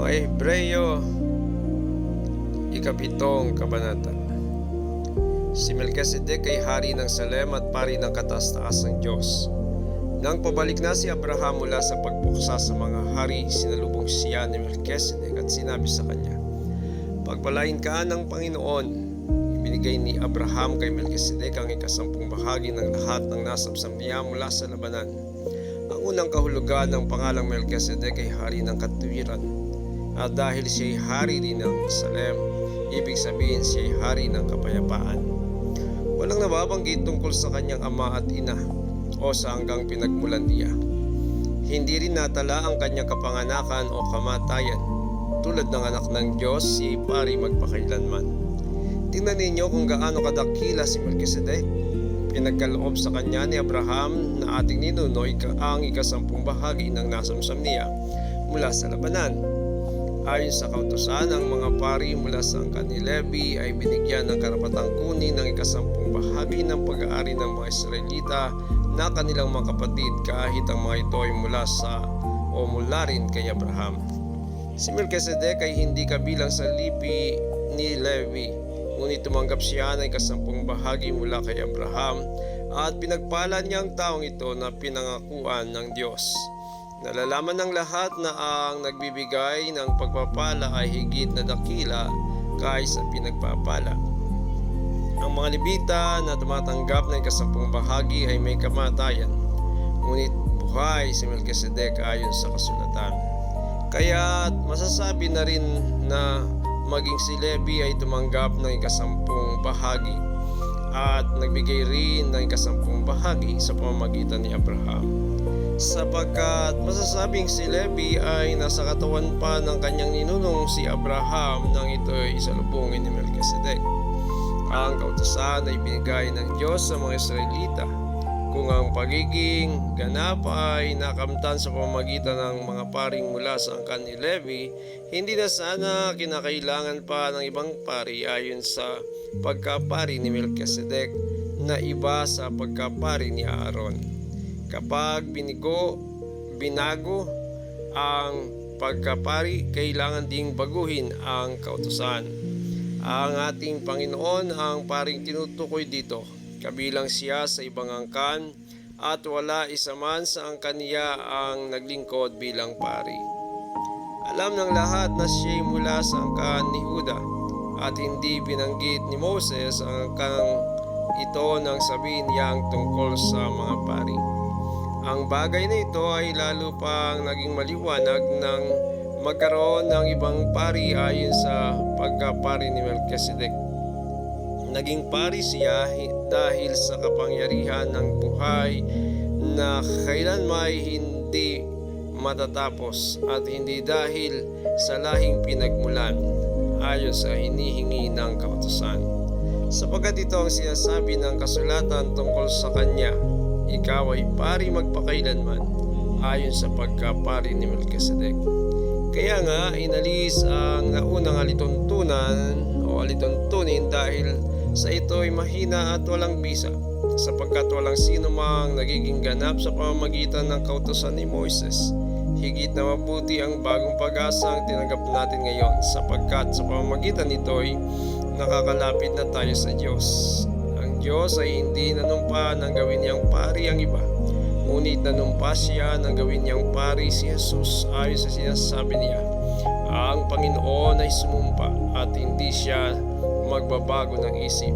Mga Hebreyo, ikapitong kabanata. Si Melchizedek ay hari ng Salem at pari ng kataas-taasang Diyos. Nang pabalik na si Abraham mula sa pagpuksa sa mga hari, sinalubong siya ni Melchizedek at sinabi sa kanya, "Pagpalain ka ng Panginoon." Ibinigay ni Abraham kay Melchizedek ang ikasampung bahagi ng lahat ng nasabsam niya mula sa labanan. Ang unang kahulugan ng pangalang Melchizedek ay hari ng katuwiran. At dahil siya ay hari din ng Salem, ibig sabihin siya ay hari ng kapayapaan. Walang nababanggit tungkol sa kanyang ama at ina o sa hanggang pinagmulan niya. Hindi rin natala ang kanyang kapanganakan o kamatayan. Tulad ng anak ng Diyos, siya ay pari magpakailanman. Tingnan ninyo kung gaano kadakila si Melchizedek. Pinagkaloob sa kanya ni Abraham na ating ninunoy ang ikasampung bahagi ng nasamsam niya mula sa labanan. Ayon sa kautusan, ang mga pari mula sa angkan ni Levi ay binigyan ng karapatang kunin ng ikasampung bahagi ng pag-aari ng mga Israelita na kanilang mga kapatid kahit ang mga ito ay mula rin kay Abraham. Si Melchizedek ay hindi kabilang sa lipi ni Levi, ngunit tumanggap siya ng ikasampung bahagi mula kay Abraham at pinagpala niya ang taong ito na pinangakuan ng Diyos. Nalalaman ng lahat na ang nagbibigay ng pagpapala ay higit na dakila kaysa pinagpapala. Ang mga Levita na tumatanggap ng ikasampung bahagi ay may kamatayan, ngunit buhay si Melchizedek ayon sa kasulatan. Kaya masasabi na rin na maging si Levi ay tumanggap ng ikasampung bahagi at nagbigay rin ng ikasampung bahagi sa pamamagitan ni Abraham. Sapagkat masasabing si Levi ay nasa katawan pa ng kanyang ninunong si Abraham nang ito ay isalubungin ni Melchizedek. Ang kautusan ay binigay ng Diyos sa mga Israelita. Kung ang pagiging ganap ay nakamtan sa pamamagitan ng mga paring mula sa angkan ni Levi, hindi na sana kinakailangan pa ng ibang pari ayon sa pagkapari ni Melchizedek na iba sa pagkapari ni Aaron. Kapag binago ang pagkapari, kailangan ding baguhin ang kautusan. Ang ating Panginoon ang paring tinutukoy dito, kabilang siya sa ibang angkan at wala isa man sa angkan niya ang naglingkod bilang pari. Alam ng lahat na siya'y mula sa angkan ni Juda at hindi binanggit ni Moses ang angkang ito nang sabihin niya ang tungkol sa mga pari. Ang bagay na ito ay lalo pang naging maliwanag nang magkaroon ng ibang pari ayon sa pagkapari ni Melchizedek. Naging pari siya dahil sa kapangyarihan ng buhay na kailanman hindi matatapos at hindi dahil sa lahing pinagmulan ayon sa hinihingi ng kautusan. Sapagkat ito ang sinasabi ng kasulatan tungkol sa kanya, "Ikaw ay pari magpakailanman," ayon sa pagkapari ni Melchizedek. Kaya nga inalis ang naunang alituntunan o alituntunin dahil sa ito ay mahina at walang bisa, sapagkat walang sino mang nagiging ganap sa pamamagitan ng kautusan ni Moises. Higit na mabuti ang bagong pag-asa ang tinanggap natin ngayon, sapagkat sa pamamagitan nito ay nakakalapit na tayo sa Diyos. Ang Diyos ay hindi nanumpa ng gawin niyang pari ang iba, ngunit nanumpa siya ng gawin niyang pari si Jesus ayon sa sinasabi niya, "Ang Panginoon ay sumumpa at hindi siya magbabago ng isip.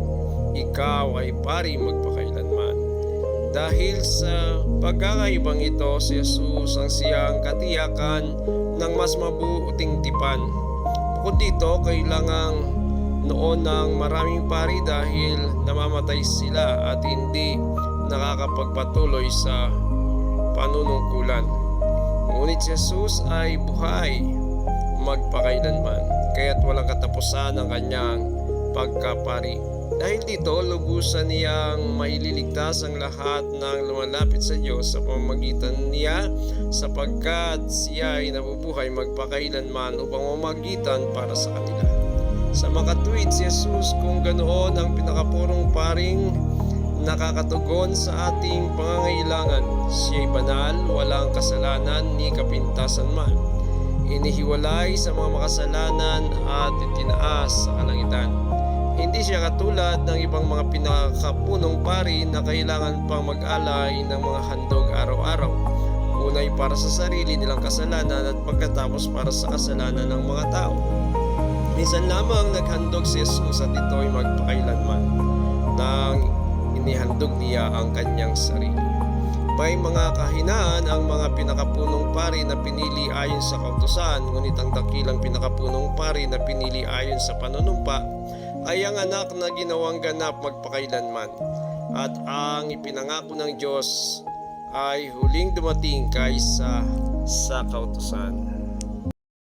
Ikaw ay pari magpakailanman." Dahil sa pagkakaibang ito, si Jesus ang siyang katiyakan ng mas mabuting tipan. Bukod dito, kailangang noon ng maraming pari dahil namamatay sila at hindi nakakapagpatuloy sa panunungkulan. Ngunit si Jesus ay buhay magpakailanman, kaya't walang katapusan ang kanyang pagkapari. Dahil dito, lubusan niyang maililigtas ang lahat ng lumalapit sa Diyos sa pamamagitan niya, sapagkat siya ay nabubuhay magpakailanman upang mamagitan para sa kanila. Sa makatuwid si Jesus kung ganoon ang pinakapurong paring nakakatugon sa ating pangangailangan. Siya'y banal, walang kasalanan ni kapintasan man. inihiwalay sa mga makasalanan at itinaas sa kalangitan. Hindi siya katulad ng ibang mga pinakapunong pari na kailangan pang mag-alay ng mga handog araw-araw. Unay para sa sarili nilang kasalanan at pagkatapos para sa kasalanan ng mga tao. Minsan lamang naghandog si Jesus at ito'y magpakailanman nang inihandog niya ang kanyang sarili. May mga kahinaan ang mga pinakapunong pari na pinili ayon sa kautusan, ngunit ang dakilang pinakapunong pari na pinili ayon sa panunumpa ay ang anak na ginawang ganap magpakailanman. At ang ipinangako ng Diyos ay huling dumating kaysa sa kautusan.